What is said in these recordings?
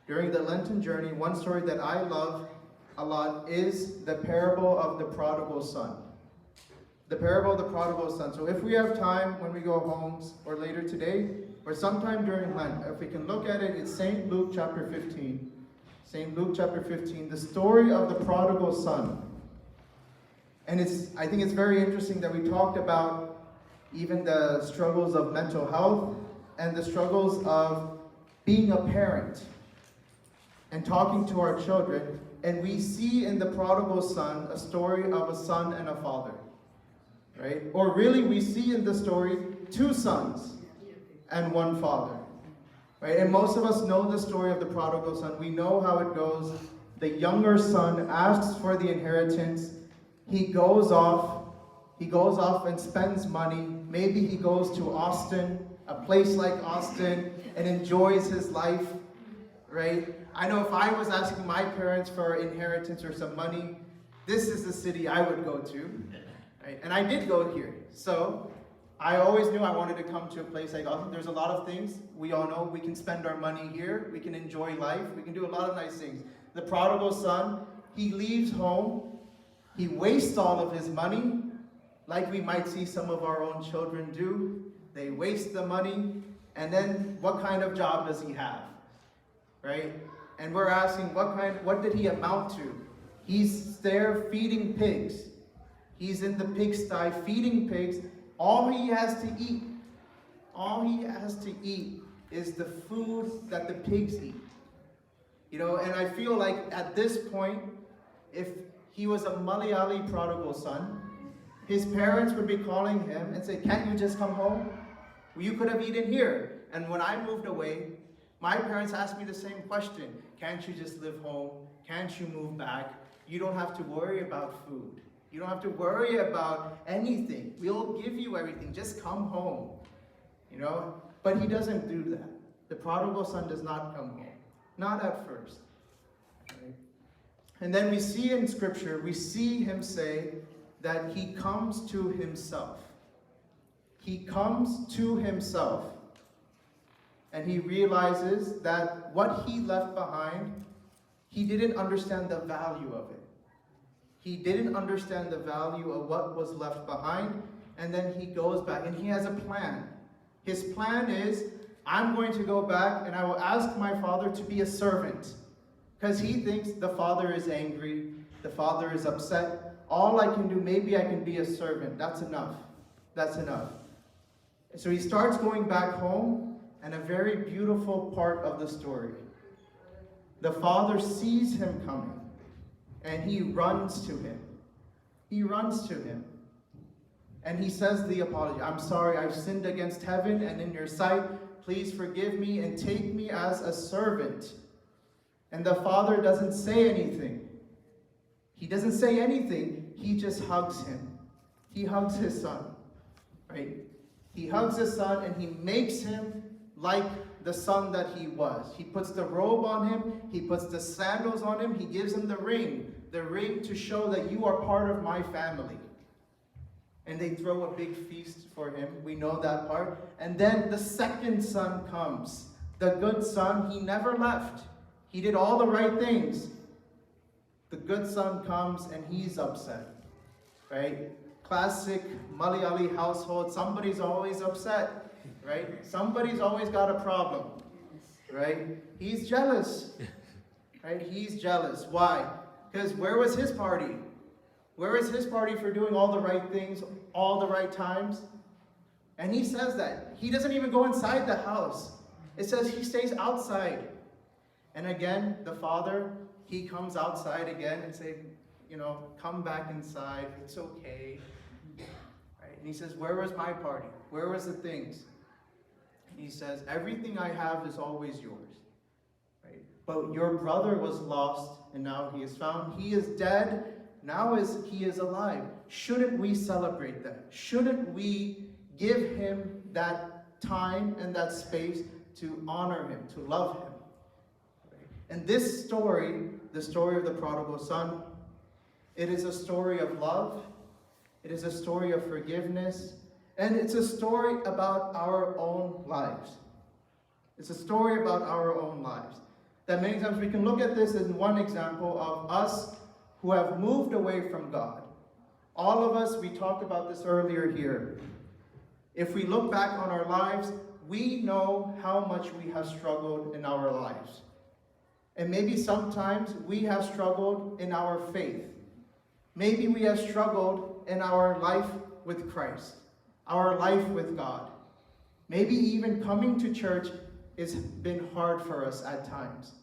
during the Lenten journey, one story that I love a lot is the parable of the prodigal son. The parable of the prodigal son. So if we have time when we go home or later today or sometime during Lent, if we can look at it, it's St. Luke chapter 15. St. Luke chapter 15, the story of the prodigal son. And I think it's very interesting that we talked about even the struggles of mental health and the struggles of being a parent and talking to our children. And we see in the prodigal son a story of a son and a father, right? Or really we see in the story two sons and one father, right? And most of us know the story of the prodigal son. We know how it goes. The younger son asks for the inheritance. He goes off and spends money. Maybe he goes to Austin, a place like Austin, and enjoys his life, right? I know if I was asking my parents for inheritance or some money, this is the city I would go to, right? And I did go here. So I always knew I wanted to come to a place like Austin. There's a lot of things. We all know we can spend our money here. We can enjoy life. We can do a lot of nice things. The prodigal son, he leaves home. He wastes all of his money, like we might see some of our own children do. They waste the money, and then what kind of job does he have, right? And we're asking, what did he amount to? He's there feeding pigs. He's in the pigsty feeding pigs. All he has to eat is the food that the pigs eat. You know, and I feel like at this point, if he was a Malayali prodigal son, his parents would be calling him and say, "Can't you just come home? Well, you could have eaten here." And when I moved away, my parents asked me the same question. Can't you just live home? Can't you move back? You don't have to worry about food. You don't have to worry about anything. We'll give you everything. Just come home. You know? But he doesn't do that. The prodigal son does not come home. Not at first. Right? And then we see in Scripture, we see him say that he comes to himself. He comes to himself. And he realizes that what he left behind, he didn't understand the value of it. He didn't understand the value of what was left behind. And then he goes back and he has a plan. His plan is, I'm going to go back and I will ask my father to be a servant. Because he thinks the father is angry, the father is upset. All I can do, maybe I can be a servant. That's enough. That's enough. So he starts going back home, and a very beautiful part of the story. The father sees him coming, and he runs to him. He runs to him. And he says the apology. I'm sorry, I've sinned against heaven and in your sight. Please forgive me and take me as a servant. And the father doesn't say anything. He doesn't say anything. He just hugs him. He hugs his son, right? He hugs his son and he makes him like the son that he was. He puts the robe on him. He puts the sandals on him. He gives him the ring to show that you are part of my family. And they throw a big feast for him. We know that part. And then the second son comes. The good son, he never left. He did all the right things. The good son comes and he's upset, right? Classic Malayali household. Somebody's always upset, right? Somebody's always got a problem, right? He's jealous, right? He's jealous. Why? Because where was his party? Where is his party for doing all the right things, all the right times? And he says that. He doesn't even go inside the house. It says he stays outside. And again, the father, he comes outside again and say, come back inside. It's okay. Right? And he says, where was my party? Where was the things? And he says, everything I have is always yours. Right? But your brother was lost and now he is found. He is dead. Now he is alive. Shouldn't we celebrate that? Shouldn't we give him that time and that space to honor him, to love him? And this story, the story of the prodigal son, it is a story of love. It is a story of forgiveness. And it's a story about our own lives. It's a story about our own lives. that many times we can look at this as one example of us who have moved away from God. All of us, we talked about this earlier here. If we look back on our lives, we know how much we have struggled in our lives. And maybe sometimes we have struggled in our faith. Maybe we have struggled in our life with Christ, our life with God. Maybe even coming to church has been hard for us at times.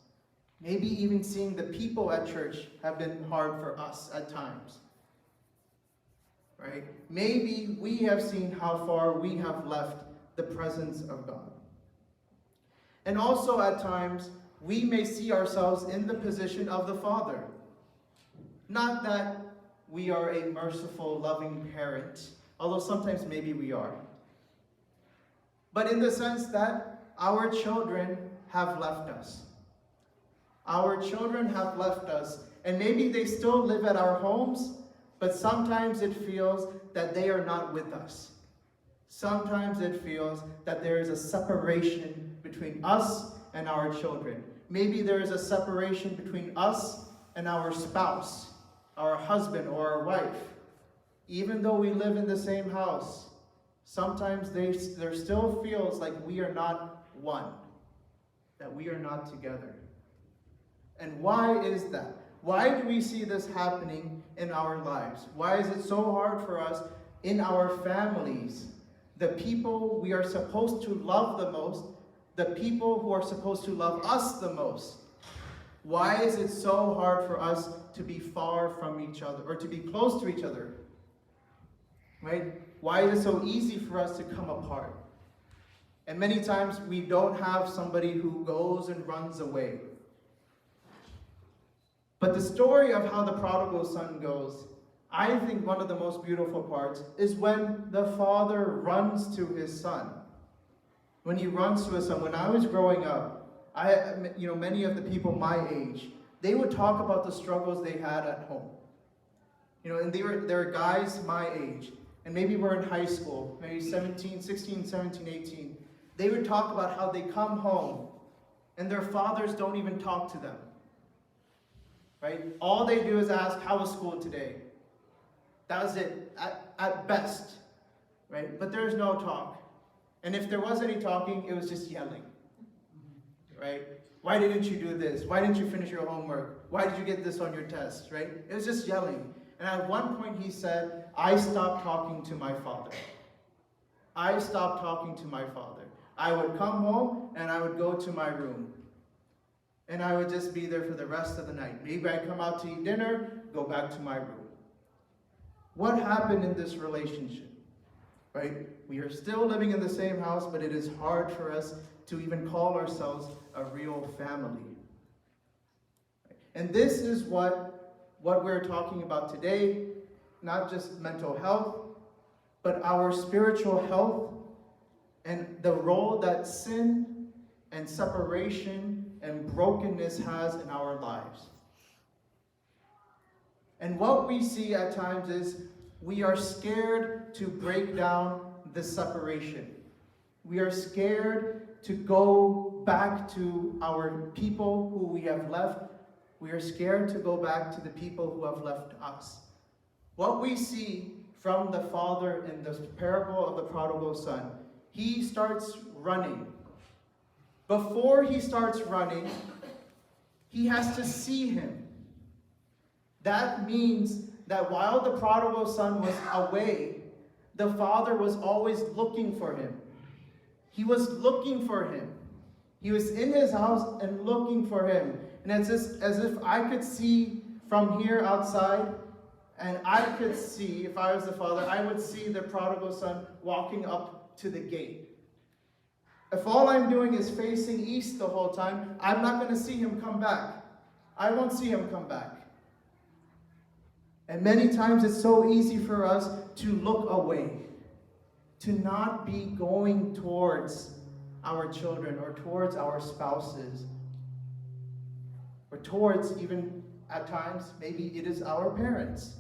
Maybe even seeing the people at church have been hard for us at times. Right? Maybe we have seen how far we have left the presence of God. And also at times, we may see ourselves in the position of the Father. Not that we are a merciful, loving parent, although sometimes maybe we are. But in the sense that our children have left us. Our children have left us, and maybe they still live at our homes, but sometimes it feels that they are not with us. Sometimes it feels that there is a separation between us and our children. Maybe there is a separation between us and our spouse, our husband or our wife. Even though we live in the same house, sometimes there still feels like we are not one, that we are not together. And why is that? Why do we see this happening in our lives? Why is it so hard for us in our families? The people we are supposed to love the most, the people who are supposed to love us the most. Why is it so hard for us to be far from each other or to be close to each other? Right? Why is it so easy for us to come apart? And many times we don't have somebody who goes and runs away. But the story of how the prodigal son goes, I think one of the most beautiful parts is when the father runs to his son. When he runs to his son. When I was growing up, many of the people my age, they would talk about the struggles they had at home. And there were guys my age, and maybe we're in high school, maybe 16, 17, 18. They would talk about how they come home, and their fathers don't even talk to them. Right? All they do is ask, how was school today? That was it, at best. Right? But there's no talk. And if there was any talking, it was just yelling. Right? Why didn't you do this? Why didn't you finish your homework? Why did you get this on your test? Right? It was just yelling. And at one point he said, I stopped talking to my father. I stopped talking to my father. I would come home and I would go to my room. And I would just be there for the rest of the night. Maybe I'd come out to eat dinner, go back to my room. What happened in this relationship? Right? We are still living in the same house, but it is hard for us to even call ourselves a real family. And this is what we're talking about today, not just mental health, but our spiritual health and the role that sin and separation and brokenness has in our lives. And what we see at times is we are scared to break down the separation. We are scared to go back to our people who we have left. We are scared to go back to the people who have left us. What we see from the father in the parable of the prodigal son, he starts running. Before he starts running, he has to see him. That means that while the prodigal son was away, the father was always looking for him. He was looking for him. He was in his house and looking for him. And it's just as if I could see from here outside, and I could see, if I was the father, I would see the prodigal son walking up to the gate. If all I'm doing is facing east the whole time, I'm not going to see him come back. I won't see him come back. And many times it's so easy for us to look away, to not be going towards our children or towards our spouses, or towards even at times, maybe it is our parents.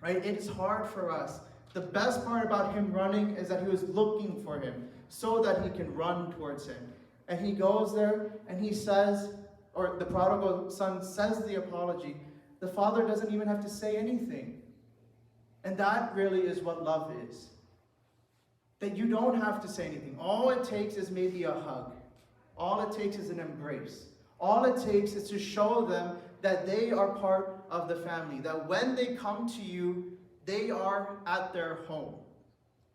Right? It is hard for us. The best part about him running is that he was looking for him so that he can run towards him. And he goes there and he says, or the prodigal son says the apology, the father doesn't even have to say anything. And that really is what love is. That you don't have to say anything. All it takes is maybe a hug. All it takes is an embrace. All it takes is to show them that they are part of the family. That when they come to you, they are at their home.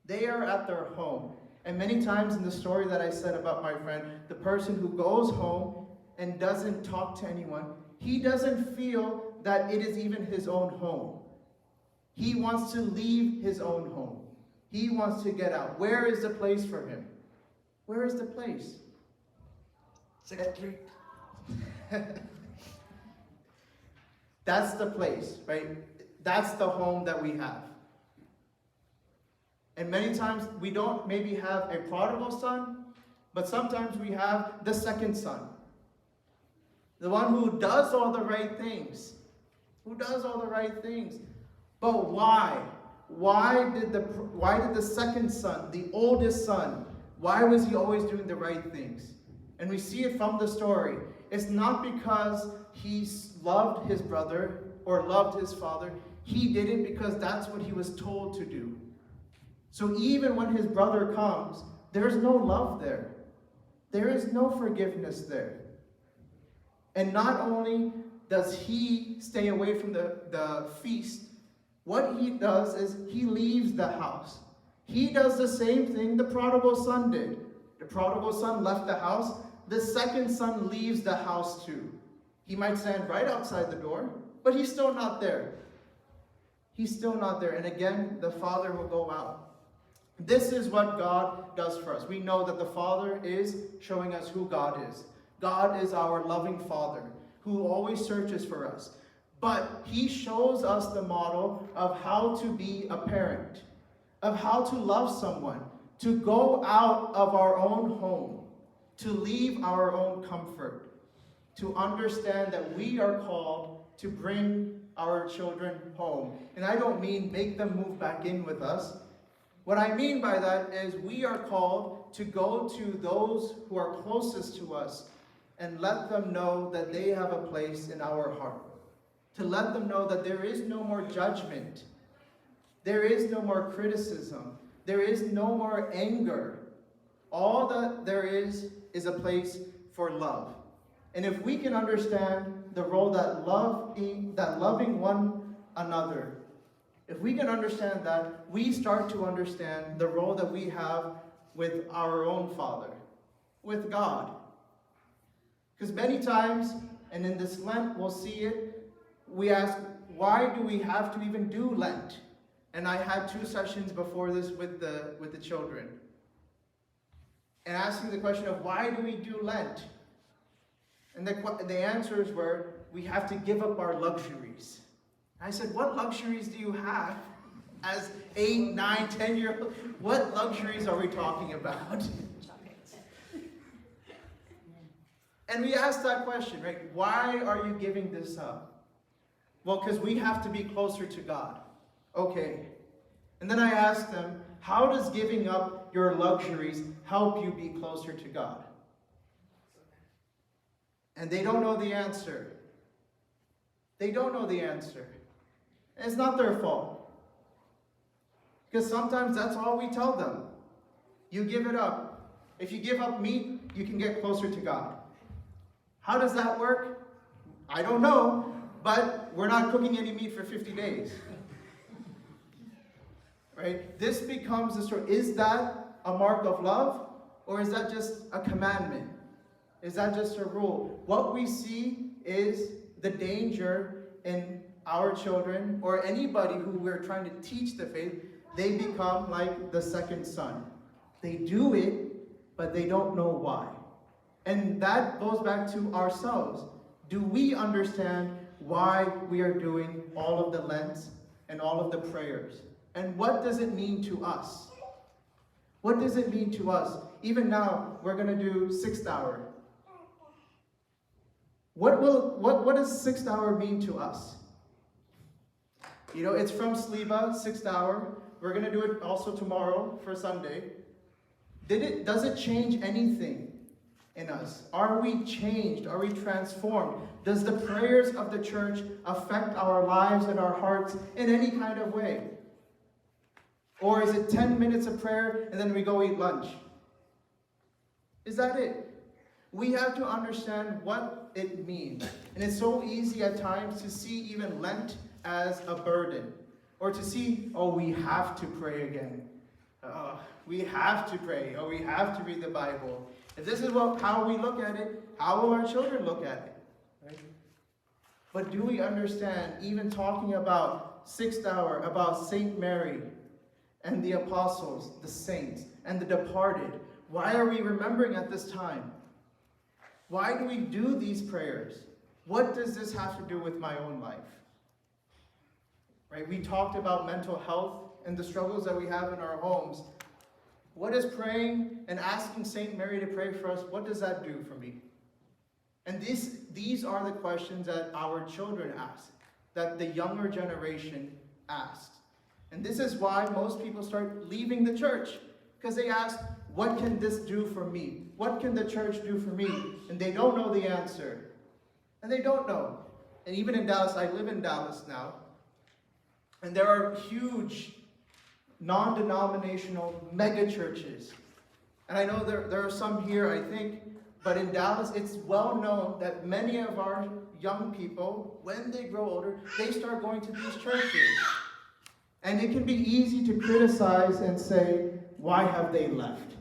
They are at their home. And many times in the story that I said about my friend, the person who goes home and doesn't talk to anyone, he doesn't feel that it is even his own home. He wants to leave his own home. He wants to get out. Where is the place for him? Where is the place? 6th Street. That's the place, right? That's the home that we have. And many times we don't maybe have a prodigal son, but sometimes we have the second son. The one who does all the right things. Who does all the right things. But why? Why did the second son, the oldest son, why was he always doing the right things? And we see it from the story. It's not because he loved his brother or loved his father. He did it because that's what he was told to do. So even when his brother comes, there's no love there. There is no forgiveness there. And not only does he stay away from the feast, what he does is he leaves the house. He does the same thing the prodigal son did. The prodigal son left the house. The second son leaves the house too. He might stand right outside the door, but he's still not there. He's still not there. And again, the father will go out. This is what God does for us. We know that the Father is showing us who God is. God is our loving Father who always searches for us. But he shows us the model of how to be a parent, of how to love someone, to go out of our own home, to leave our own comfort, to understand that we are called to bring our children home. And I don't mean make them move back in with us. What I mean by that is we are called to go to those who are closest to us and let them know that they have a place in our heart. To let them know that there is no more judgment. There is no more criticism. There is no more anger. All that there is a place for love. And if we can understand the role that loving one another, if we can understand that, we start to understand the role that we have with our own Father, with God. Because many times, and in this Lent we'll see it, we ask, why do we have to even do Lent? And I had 2 sessions before this with the children. And asking the question of, why do we do Lent? And the answers were, we have to give up our luxuries. I said, what luxuries do you have as 8, 9, 10-year-old? What luxuries are we talking about? And we asked that question, right? Why are you giving this up? Well, because we have to be closer to God. Okay. And then I asked them, how does giving up your luxuries help you be closer to God? And they don't know the answer. They don't know the answer. And it's not their fault. Because sometimes that's all we tell them. You give it up. If you give up meat, you can get closer to God. How does that work? I don't know, but we're not cooking any meat for 50 days. Right? This becomes a story. Is that a mark of love? Or is that just a commandment? Is that just a rule? What we see is the danger in our children, or anybody who we're trying to teach the faith, they become like the second son. They do it, but they don't know why. And that goes back to ourselves. Do we understand why we are doing all of the Lents and all of the prayers? And what does it mean to us? What does it mean to us? Even now, we're going to do 6th hour. What does 6th hour mean to us? You know, it's from Sliba, 6th hour. We're going to do it also tomorrow for Sunday. Does it change anything in us? Are we changed? Are we transformed? Does the prayers of the church affect our lives and our hearts in any kind of way? Or is it 10 minutes of prayer and then we go eat lunch? Is that it? We have to understand what it means. And it's so easy at times to see even Lent as a burden. Or to see, oh, we have to pray again. We have to pray. Oh, we have to read the Bible. If this is how we look at it, how will our children look at it? Right? But do we understand, even talking about 6th hour, about Saint Mary and the apostles, the saints, and the departed, why are we remembering at this time? Why do we do these prayers? What does this have to do with my own life? Right? We talked about mental health and the struggles that we have in our homes. What is praying and asking Saint Mary to pray for us, what does that do for me? And these are the questions that our children ask, that the younger generation asks. And this is why most people start leaving the church, because they ask, what can this do for me? What can the church do for me? And they don't know the answer. And they don't know. And even in Dallas, I live in Dallas now, and there are huge non-denominational mega churches. And I know there are some here, I think, but in Dallas, it's well known that many of our young people, when they grow older, they start going to these churches. And it can be easy to criticize and say, why have they left?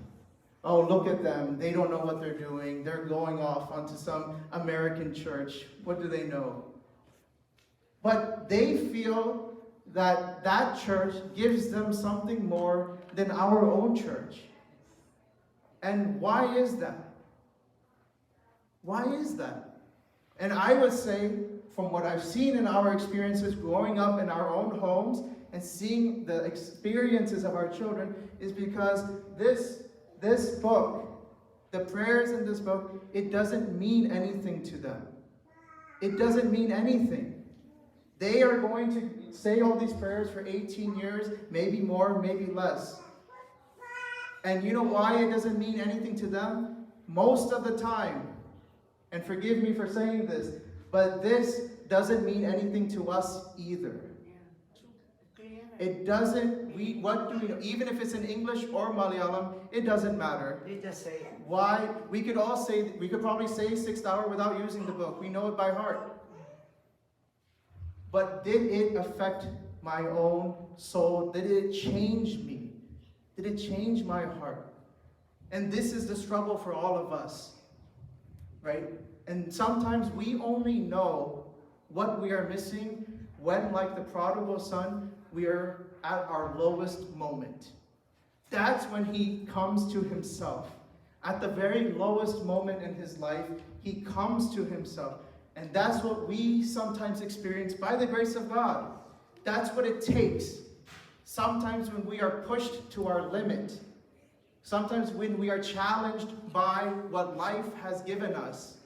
Oh, look at them. They don't know what they're doing. They're going off onto some American church. What do they know? But they feel that that church gives them something more than our own church. And why is that? Why is that? And I would say, from what I've seen in our experiences growing up in our own homes and seeing the experiences of our children, is because this book, the prayers in this book, it doesn't mean anything to them. It doesn't mean anything. They are going to say all these prayers for 18 years, maybe more, maybe less. And you know why it doesn't mean anything to them? Most of the time, and forgive me for saying this, but this doesn't mean anything to us either. It doesn't, what do we know? Even if it's in English or Malayalam, it doesn't matter. You just say it. Why? We could probably say 6th hour without using the book. We know it by heart. But did it affect my own soul? Did it change me? Did it change my heart? And this is the struggle for all of us, right? And sometimes we only know what we are missing when, like the prodigal son, we are at our lowest moment. That's when he comes to himself. At the very lowest moment in his life, he comes to himself. And that's what we sometimes experience by the grace of God. That's what it takes. Sometimes when we are pushed to our limit. Sometimes when we are challenged by what life has given us.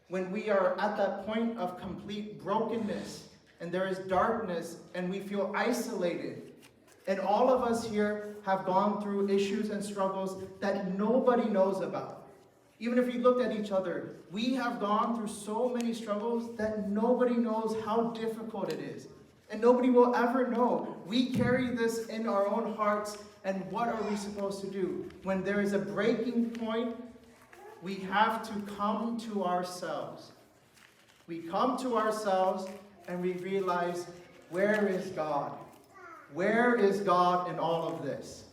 When we are at that point of complete brokenness and there is darkness and we feel isolated. And all of us here have gone through issues and struggles that nobody knows about. Even if we looked at each other, we have gone through so many struggles that nobody knows how difficult it is. And nobody will ever know. We carry this in our own hearts, and what are we supposed to do? When there is a breaking point, we have to come to ourselves. We come to ourselves and we realize, where is God? Where is God in all of this?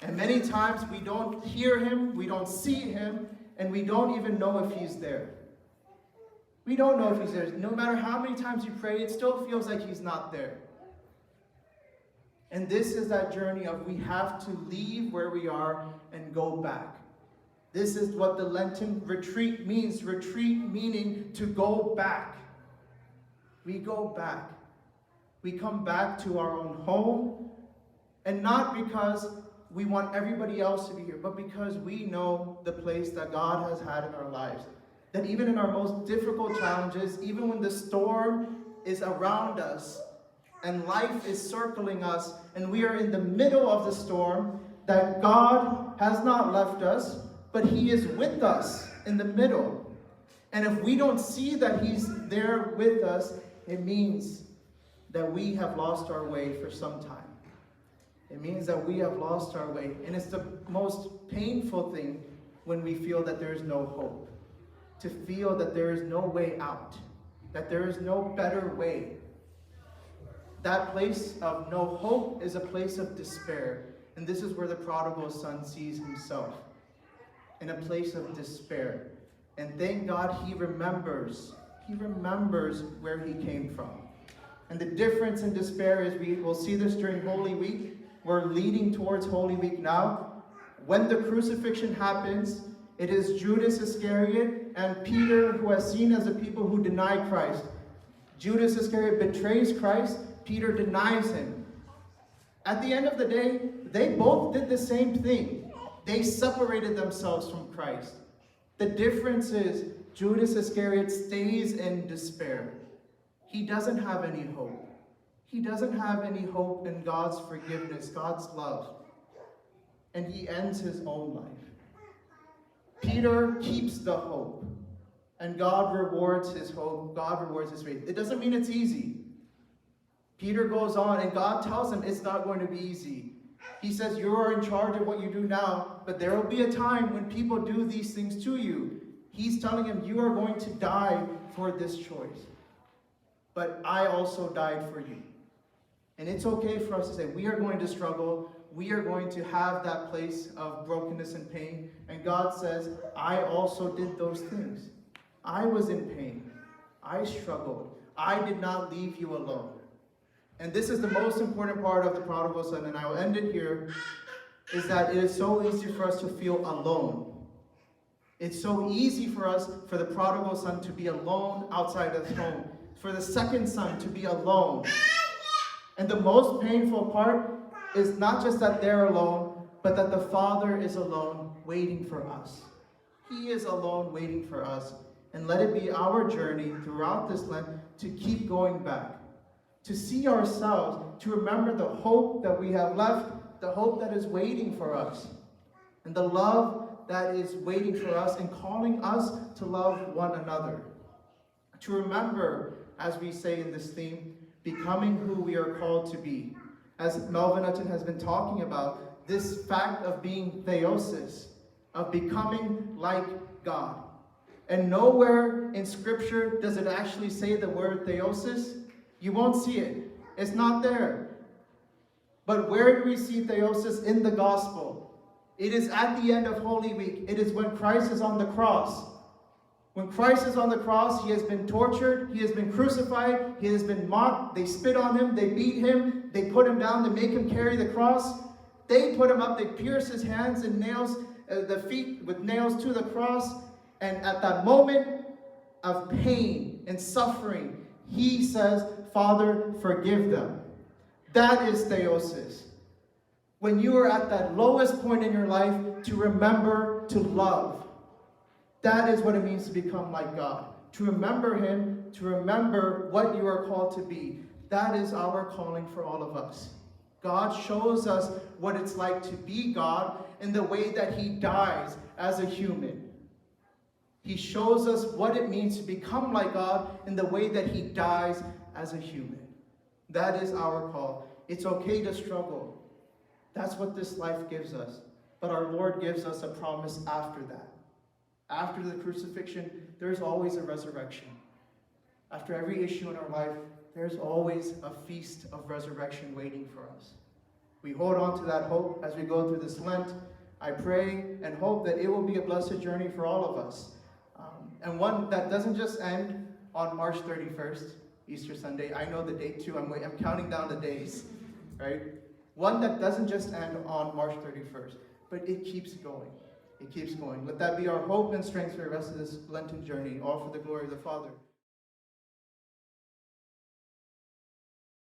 And many times we don't hear him, we don't see him, and we don't even know if he's there. We don't know if he's there. No matter how many times you pray, it still feels like he's not there. And this is that journey of we have to leave where we are and go back. This is what the Lenten retreat means. Retreat meaning to go back. We go back. We come back to our own home, and not because we want everybody else to be here, but because we know the place that God has had in our lives. That even in our most difficult challenges, even when the storm is around us and life is circling us and we are in the middle of the storm, that God has not left us, but he is with us in the middle. And if we don't see that he's there with us, it means that we have lost our way for some time. It means that we have lost our way. And it's the most painful thing when we feel that there is no hope. To feel that there is no way out. That there is no better way. That place of no hope is a place of despair. And this is where the prodigal son sees himself. In a place of despair. And thank God he remembers. He remembers where he came from. And the difference in despair is we will see this during Holy Week. We're leading towards Holy Week now. When the crucifixion happens, it is Judas Iscariot and Peter who are seen as the people who deny Christ. Judas Iscariot betrays Christ. Peter denies him. At the end of the day, they both did the same thing. They separated themselves from Christ. The difference is Judas Iscariot stays in despair. He doesn't have any hope. He doesn't have any hope in God's forgiveness, God's love. And he ends his own life. Peter keeps the hope. And God rewards his hope. God rewards his faith. It doesn't mean it's easy. Peter goes on and God tells him it's not going to be easy. He says, you are in charge of what you do now, but there will be a time when people do these things to you. He's telling him, you are going to die for this choice. But I also died for you. And it's okay for us to say, we are going to struggle. We are going to have that place of brokenness and pain. And God says, I also did those things. I was in pain. I struggled. I did not leave you alone. And this is the most important part of the prodigal son, and I will end it here, is that it is so easy for us to feel alone. It's so easy for us, for the prodigal son to be alone outside of home, for the second son to be alone. And the most painful part is not just that they're alone, but that the Father is alone waiting for us. He is alone waiting for us. And let it be our journey throughout this Lent to keep going back. To see ourselves, to remember the hope that we have left, the hope that is waiting for us, and the love that is waiting for us and calling us to love one another. To remember, as we say in this theme, becoming who we are called to be. As Melvin Hutton has been talking about, this fact of being theosis, of becoming like God. And nowhere in Scripture does it actually say the word theosis. You won't see it. It's not there. But where do we see theosis in the gospel? It is at the end of Holy Week. It is when Christ is on the cross. When Christ is on the cross, he has been tortured, he has been crucified, he has been mocked, they spit on him, they beat him, they put him down, they make him carry the cross. They put him up, they pierce his hands and nails, the feet with nails to the cross. And at that moment of pain and suffering, he says, Father, forgive them. That is theosis. When you are at that lowest point in your life, to remember to love. That is what it means to become like God. To remember him, to remember what you are called to be. That is our calling for all of us. God shows us what it's like to be God in the way that he dies as a human. He shows us what it means to become like God in the way that he dies as a human. That is our call. It's okay to struggle. That's what this life gives us. But our Lord gives us a promise after that. After the crucifixion, there's always a resurrection. After every issue in our life, there's always a feast of resurrection waiting for us. We hold on to that hope as we go through this Lent. I pray and hope that it will be a blessed journey for all of us. And one that doesn't just end on March 31st, Easter Sunday. I know the date too. I'm counting down the days, right? One that doesn't just end on March 31st, but it keeps going. It keeps going. Let that be our hope and strength for the rest of this Lenten journey, all for the glory of the Father.